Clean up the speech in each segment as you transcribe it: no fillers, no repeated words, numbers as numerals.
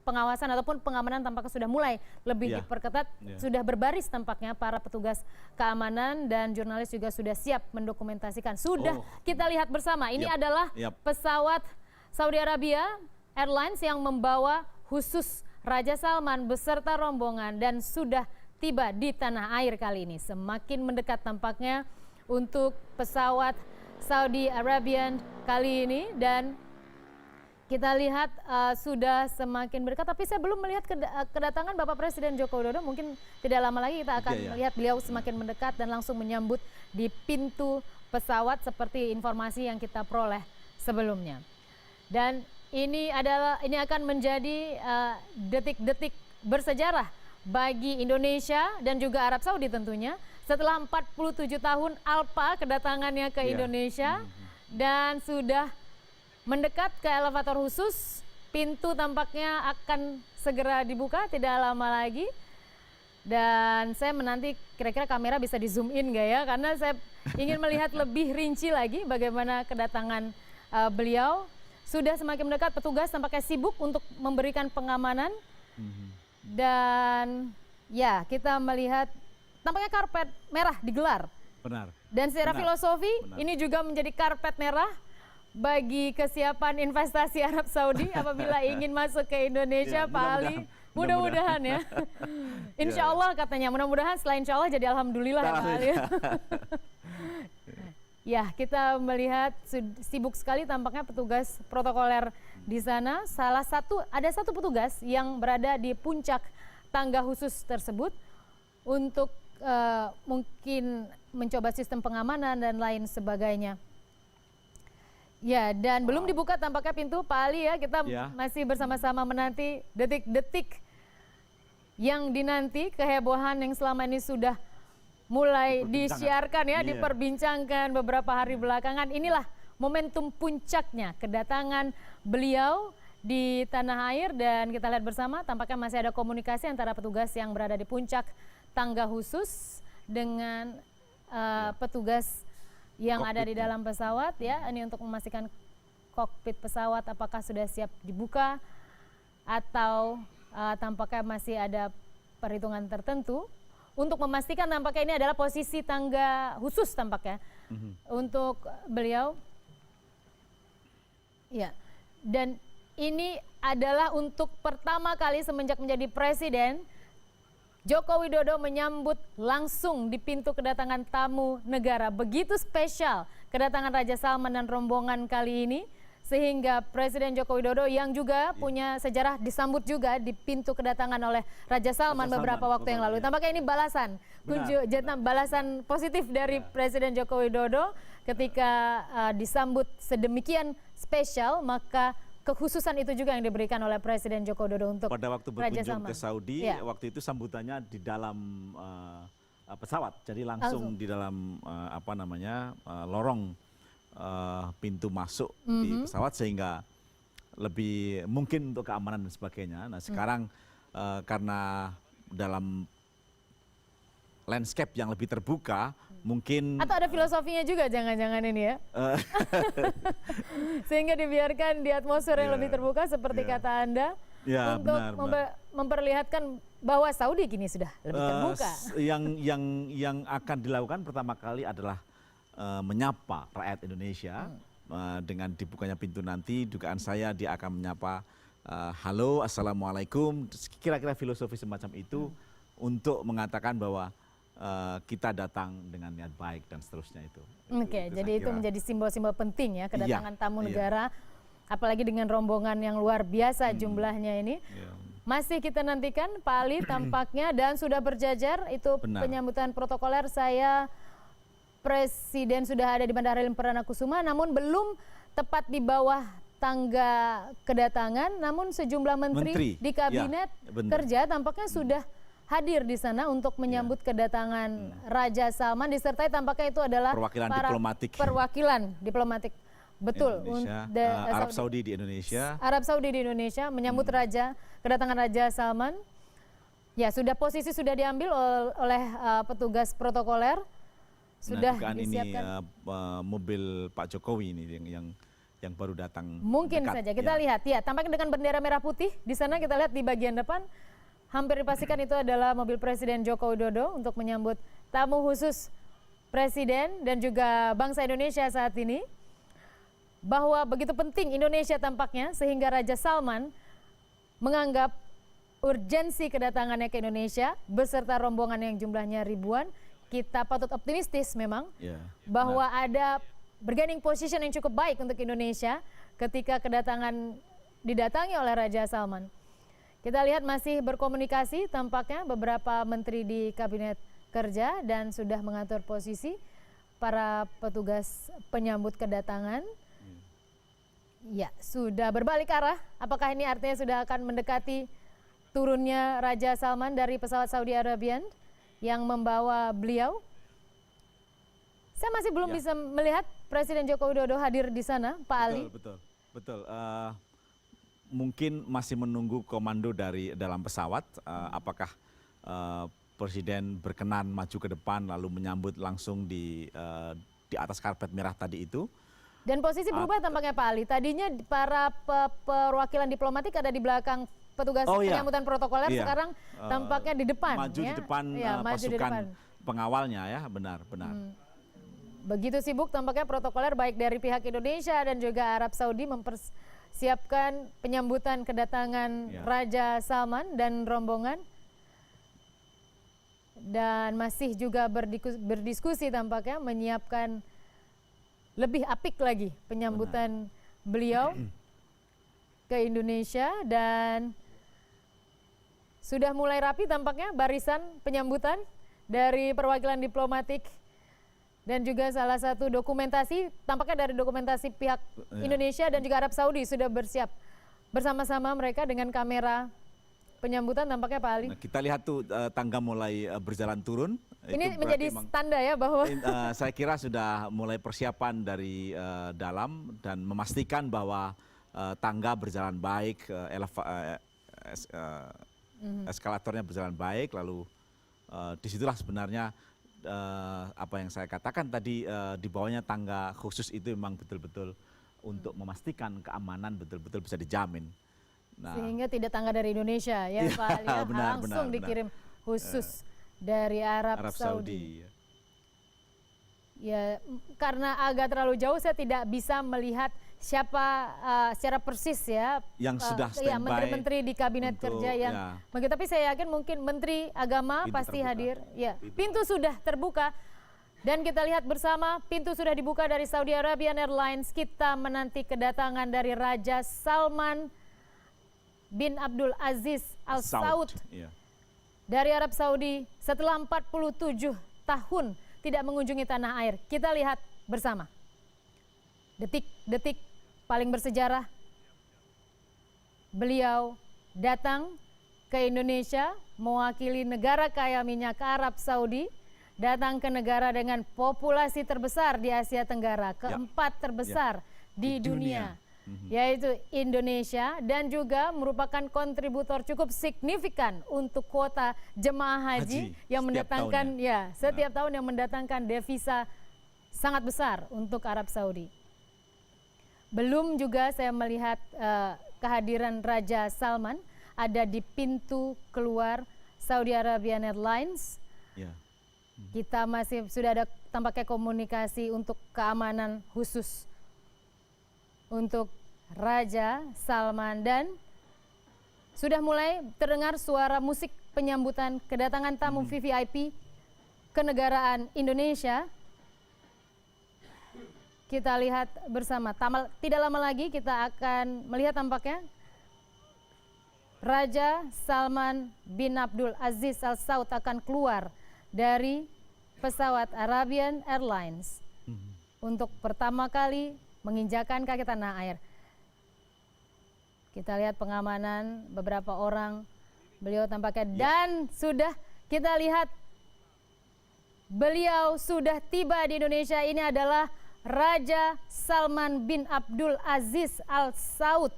pengawasan ataupun pengamanan tampaknya sudah mulai lebih diperketat, sudah berbaris tampaknya para petugas keamanan dan jurnalis juga sudah siap mendokumentasikan. Sudah kita lihat bersama, ini adalah pesawat Saudi Arabia Airlines yang membawa khusus Raja Salman beserta rombongan dan sudah tiba di tanah air kali ini. Semakin mendekat tampaknya untuk pesawat Saudi Arabian kali ini dan kita lihat sudah semakin berdekat, tapi saya belum melihat kedatangan Bapak Presiden Joko Widodo. Mungkin tidak lama lagi kita akan melihat beliau semakin mendekat dan langsung menyambut di pintu pesawat seperti informasi yang kita peroleh sebelumnya. Dan ini akan menjadi detik-detik bersejarah bagi Indonesia dan juga Arab Saudi tentunya. Setelah 47 tahun Alpa kedatangannya ke Indonesia dan sudah mendekat ke elevator khusus, pintu tampaknya akan segera dibuka tidak lama lagi. Dan saya menanti kira-kira kamera bisa di zoom in nggak ya, karena saya ingin melihat lebih rinci lagi bagaimana kedatangan beliau. Sudah semakin mendekat, petugas tampaknya sibuk untuk memberikan pengamanan. Dan ya kita melihat tampaknya karpet merah digelar. Benar. Dan secara filosofi ini juga menjadi karpet merah bagi kesiapan investasi Arab Saudi apabila ingin masuk ke Indonesia, Pak Ali. Mudah-mudahan ya. Insya Allah katanya, mudah-mudahan setelah insya Allah jadi alhamdulillah ya Pak Ali. Ya, kita melihat sibuk sekali tampaknya petugas protokoler di sana. Ada satu petugas yang berada di puncak tangga khusus tersebut untuk mungkin mencoba sistem pengamanan dan lain sebagainya. Ya, dan belum dibuka tampaknya pintu, Pak Ali ya. Kita masih bersama-sama menanti detik-detik yang dinanti, kehebohan yang selama ini sudah mulai disiarkan ya, diperbincangkan beberapa hari belakangan. Inilah momentum puncaknya kedatangan beliau di tanah air dan kita lihat bersama tampaknya masih ada komunikasi antara petugas yang berada di puncak tangga khusus dengan petugas yang ada di dalam pesawat ya. Ini untuk memastikan kokpit pesawat apakah sudah siap dibuka atau tampaknya masih ada perhitungan tertentu untuk memastikan tampaknya ini adalah posisi tangga khusus tampaknya untuk beliau. Ya. Dan ini adalah untuk pertama kali semenjak menjadi presiden Joko Widodo menyambut langsung di pintu kedatangan tamu negara. Begitu spesial kedatangan Raja Salman dan rombongan kali ini. Sehingga Presiden Joko Widodo yang juga punya sejarah disambut juga di pintu kedatangan oleh Raja Salman beberapa waktu yang lalu. Tampaknya ini balasan, balasan positif dari Presiden Joko Widodo ketika disambut sedemikian spesial, maka kekhususan itu juga yang diberikan oleh Presiden Joko Widodo untuk pada waktu berkunjung ke Saudi, waktu itu sambutannya di dalam pesawat, jadi langsung di dalam lorong pintu masuk di pesawat sehingga lebih mungkin untuk keamanan dan sebagainya. Nah sekarang karena dalam landscape yang lebih terbuka mungkin atau ada filosofinya juga jangan-jangan ini ya sehingga dibiarkan di atmosfer yang lebih terbuka seperti kata Anda untuk memperlihatkan bahwa Saudi kini sudah lebih terbuka. Yang akan dilakukan pertama kali adalah menyapa rakyat Indonesia dengan dibukanya pintu nanti. Dugaan saya dia akan menyapa halo, assalamualaikum, kira-kira filosofi semacam itu untuk mengatakan bahwa kita datang dengan niat baik dan seterusnya itu. Oke, jadi itu menjadi simbol-simbol penting ya kedatangan tamu negara, apalagi dengan rombongan yang luar biasa jumlahnya ini. Masih kita nantikan Pak Ali tampaknya dan sudah berjajar itu penyambutan protokoler. Presiden sudah ada di Bandara Halim Perdana Kusuma, namun belum tepat di bawah tangga kedatangan, namun sejumlah menteri di kabinet kerja tampaknya sudah hadir di sana untuk menyambut kedatangan Raja Salman, disertai tampaknya itu adalah perwakilan diplomatik. Betul. Arab Saudi di Indonesia. Arab Saudi di Indonesia menyambut kedatangan Raja Salman. Ya, posisi sudah diambil oleh petugas protokoler. Sudah disiapkan. Ini mobil Pak Jokowi ini yang baru datang. Mungkin dekat, saja kita lihat ya, tampaknya dengan bendera merah putih di sana kita lihat di bagian depan hampir dipastikan itu adalah mobil Presiden Joko Widodo untuk menyambut tamu khusus Presiden dan juga bangsa Indonesia saat ini. Bahwa begitu penting Indonesia tampaknya sehingga Raja Salman menganggap urgensi kedatangannya ke Indonesia beserta rombongan yang jumlahnya ribuan. Kita patut optimistis memang bahwa ada bargaining position yang cukup baik untuk Indonesia ketika didatangi oleh Raja Salman. Kita lihat masih berkomunikasi tampaknya beberapa menteri di kabinet kerja dan sudah mengatur posisi para petugas penyambut kedatangan. Ya, sudah berbalik arah. Apakah ini artinya sudah akan mendekati turunnya Raja Salman dari pesawat Saudi Arabian yang membawa beliau? Saya masih belum bisa melihat Presiden Joko Widodo hadir di sana, Pak Ali. Betul. Mungkin masih menunggu komando dari dalam pesawat. Apakah Presiden berkenan maju ke depan lalu menyambut langsung di atas karpet merah tadi itu? Dan posisi berubah tampaknya Pak Ali. Tadinya para perwakilan diplomatik ada di belakang petugas penyambutan protokoler, sekarang tampaknya di depan. Maju di depan pasukan pengawalnya ya, benar. Begitu sibuk tampaknya protokoler baik dari pihak Indonesia dan juga Arab Saudi mempersiapkan penyambutan kedatangan Raja Salman dan rombongan. Dan masih juga berdiskusi tampaknya menyiapkan lebih apik lagi penyambutan beliau ke Indonesia dan sudah mulai rapi tampaknya barisan penyambutan dari perwakilan diplomatik dan juga salah satu dokumentasi tampaknya dari dokumentasi pihak Indonesia dan juga Arab Saudi sudah bersiap bersama-sama mereka dengan kamera penyambutan tampaknya Pak Ali. Nah, kita lihat tuh tangga mulai berjalan turun. Ini menjadi tanda ya bahwa saya kira sudah mulai persiapan dari dalam dan memastikan bahwa tangga berjalan baik, eskalatornya berjalan baik, lalu disitulah sebenarnya apa yang saya katakan tadi di bawahnya tangga khusus itu memang betul-betul untuk memastikan keamanan betul-betul bisa dijamin. Nah, sehingga tidak tangga dari Indonesia ya Pak Ali, langsung dikirim khusus dari Arab Saudi. Ya, karena agak terlalu jauh saya tidak bisa melihat siapa secara persis ya yang sudah standby menteri-menteri di kabinet kerja yang begitu, tapi saya yakin mungkin Menteri Agama pasti hadir. Ya, pintu sudah terbuka dan kita lihat bersama pintu sudah dibuka dari Saudi Arabian Airlines. Kita menanti kedatangan dari Raja Salman bin Abdul Aziz Al Saud dari Arab Saudi setelah 47 tahun tidak mengunjungi tanah air. Kita lihat bersama detik-detik paling bersejarah beliau datang ke Indonesia mewakili negara kaya minyak Arab Saudi, datang ke negara dengan populasi terbesar di Asia Tenggara, keempat terbesar di dunia, yaitu Indonesia, dan juga merupakan kontributor cukup signifikan untuk kuota jemaah haji yang mendatangkan setiap tahun yang mendatangkan devisa sangat besar untuk Arab Saudi. Belum juga saya melihat kehadiran Raja Salman ada di pintu keluar Saudi Arabian Airlines. Kita masih sudah ada tampaknya komunikasi untuk keamanan khusus untuk Raja Salman dan sudah mulai terdengar suara musik penyambutan kedatangan tamu VVIP kenegaraan Indonesia. Kita lihat bersama. Tidak lama lagi kita akan melihat tampaknya Raja Salman bin Abdul Aziz Al Saud akan keluar dari pesawat Arabian Airlines untuk pertama kali menginjakan kaki tanah air. Kita lihat pengamanan beberapa orang beliau tampaknya dan sudah kita lihat beliau sudah tiba di Indonesia. Ini adalah Raja Salman bin Abdul Aziz Al Saud,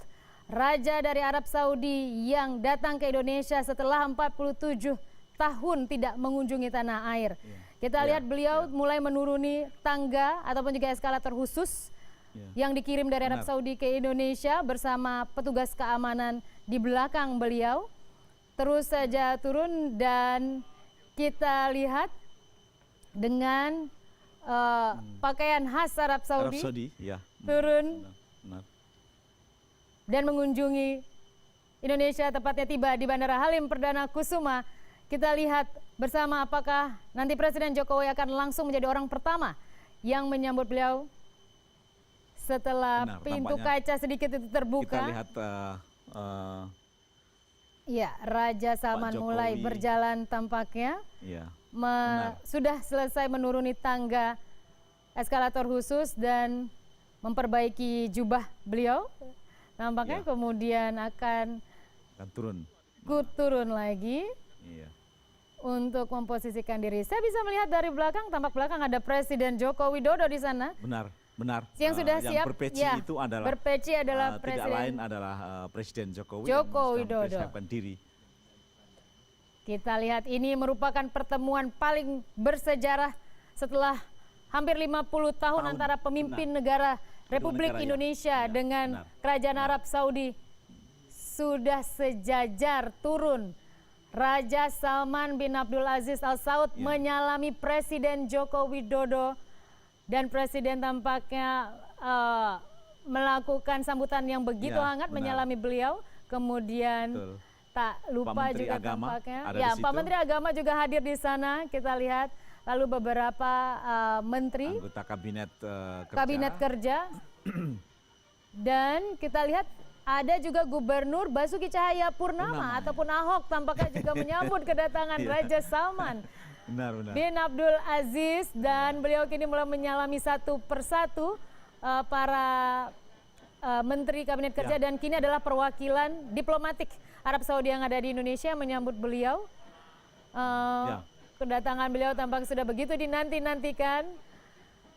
Raja dari Arab Saudi yang datang ke Indonesia setelah 47 tahun tidak mengunjungi tanah air. Kita lihat beliau mulai menuruni tangga ataupun juga eskalator khusus yang dikirim dari Arab Saudi ke Indonesia bersama petugas keamanan di belakang beliau. Terus saja turun dan kita lihat dengan pakaian khas Arab Saudi, turun dan mengunjungi Indonesia, tepatnya tiba di Bandara Halim Perdana Kusuma. Kita lihat bersama apakah nanti Presiden Jokowi akan langsung menjadi orang pertama yang menyambut beliau setelah pintu kaca sedikit itu terbuka. Kita lihat ya, Raja Salman mulai berjalan tampaknya. Sudah selesai menuruni tangga eskalator khusus dan memperbaiki jubah beliau. Nampaknya kemudian akan turun lagi untuk memposisikan diri. Saya bisa melihat dari belakang, tampak belakang ada Presiden Joko Widodo di sana. Benar. Yang sudah siap. Berpeci itu adalah berpeci adalah tidak lain adalah Presiden Jokowi Widodo. Mempersiapkan diri. Kita lihat ini merupakan pertemuan paling bersejarah setelah hampir 50 tahun antara pemimpin negara Republik Indonesia dengan Kerajaan Arab Saudi. Sudah sejajar turun. Raja Salman bin Abdul Aziz Al Saud menyalami Presiden Joko Widodo dan Presiden tampaknya melakukan sambutan yang begitu hangat menyalami beliau. Kemudian tak lupa juga tampaknya Pak Menteri Agama juga hadir di sana, kita lihat. Lalu beberapa menteri, anggota kabinet kerja. Dan kita lihat ada juga Gubernur Basuki Cahayapurnama ataupun Ahok tampaknya juga menyambut kedatangan Raja Salman bin Abdul Aziz, dan beliau kini mulai menyalami satu persatu para menteri kabinet kerja dan kini adalah perwakilan diplomatik Arab Saudi yang ada di Indonesia menyambut beliau. Kedatangan beliau tampak sudah begitu dinanti-nantikan.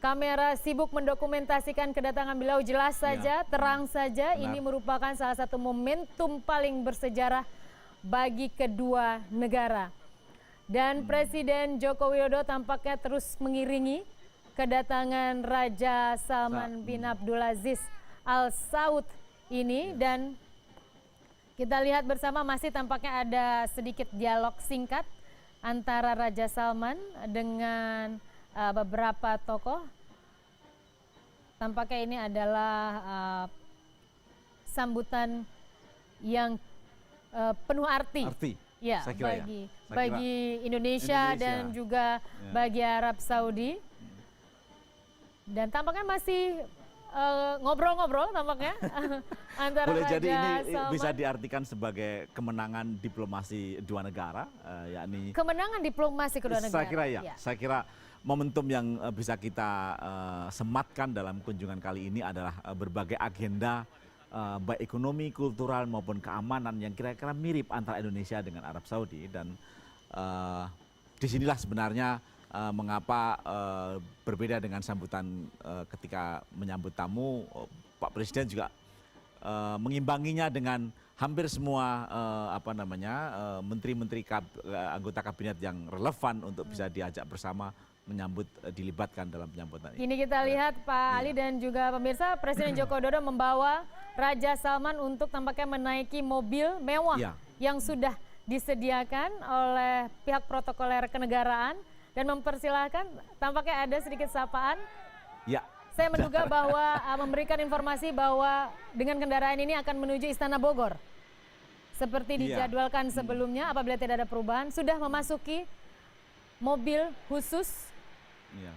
Kamera sibuk mendokumentasikan kedatangan beliau, jelas saja, terang saja. Ini merupakan salah satu momentum paling bersejarah bagi kedua negara. Dan Presiden Joko Widodo tampaknya terus mengiringi kedatangan Raja Salman bin Abdul Aziz Al Saud ini, dan kita lihat bersama masih tampaknya ada sedikit dialog singkat antara Raja Salman dengan beberapa tokoh. Tampaknya ini adalah sambutan yang penuh arti. Bagi Indonesia dan juga bagi Arab Saudi. Dan tampaknya masih ngobrol-ngobrol tampaknya antara Boleh Raja jadi ini Salman. Bisa diartikan sebagai kemenangan diplomasi dua negara, yakni kemenangan diplomasi kedua negara. Saya kira momentum yang bisa kita sematkan dalam kunjungan kali ini adalah berbagai agenda baik ekonomi, kultural maupun keamanan yang kira-kira mirip antara Indonesia dengan Arab Saudi, dan disinilah sebenarnya mengapa berbeda dengan sambutan ketika menyambut tamu. Pak Presiden juga mengimbanginya dengan hampir semua menteri-menteri anggota kabinet yang relevan untuk bisa diajak bersama menyambut, dilibatkan dalam penyambutan ini. Ini kita lihat Pak Ali dan juga pemirsa, Presiden Joko Widodo membawa Raja Salman untuk tampaknya menaiki mobil mewah yang sudah disediakan oleh pihak protokoler kenegaraan, dan mempersilahkan, tampaknya ada sedikit sapaan. Saya menduga bahwa memberikan informasi bahwa dengan kendaraan ini akan menuju Istana Bogor. Seperti dijadwalkan sebelumnya, apabila tidak ada perubahan, sudah memasuki mobil khusus.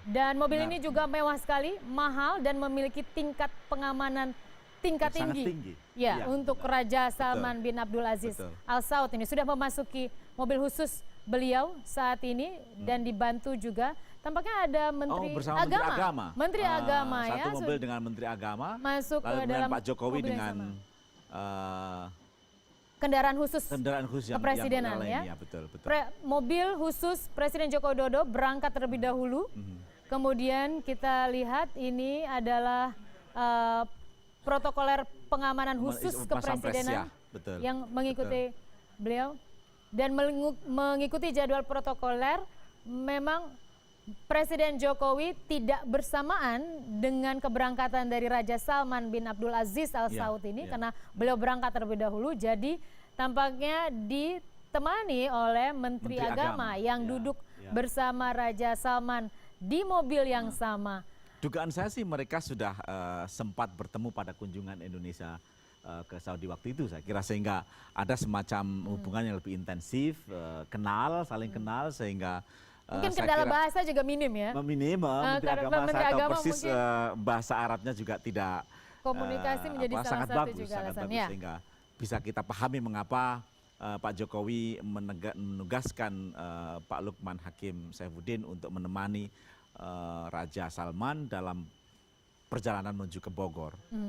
Dan mobil ini juga mewah sekali, mahal, dan memiliki tingkat pengamanan tingkat tinggi. Untuk Raja Salman bin Abdul Aziz Al Saud ini sudah memasuki mobil khusus beliau saat ini, dan dibantu juga tampaknya ada Menteri Agama. Menteri Agama satu mobil dengan Menteri Agama, masuk ke dalam Pak Jokowi dengan kendaraan khusus kepresidenan betul. Mobil khusus Presiden Joko Widodo berangkat terlebih dahulu. Kemudian kita lihat ini adalah protokoler pengamanan khusus kepresidenan yang mengikuti beliau, dan mengikuti jadwal protokoler. Memang Presiden Jokowi tidak bersamaan dengan keberangkatan dari Raja Salman bin Abdul Aziz Al Saud ini karena beliau berangkat terlebih dahulu, jadi tampaknya ditemani oleh Menteri Agama yang duduk bersama Raja Salman di mobil yang sama. Dugaan saya sih mereka sudah sempat bertemu pada kunjungan Indonesia ke Saudi waktu itu, saya kira, sehingga ada semacam hubungan yang lebih intensif, saling kenal, sehingga mungkin kendala bahasa juga minim ya. Minim, Menteri Agama saya tahu persis bahasa Arabnya juga tidak komunikasi menjadi salah sangat satu bagus, juga sangat alasan. bagus, sehingga bisa kita pahami mengapa Pak Jokowi menugaskan Pak Lukman Hakim Saifuddin untuk menemani Raja Salman dalam perjalanan menuju ke Bogor.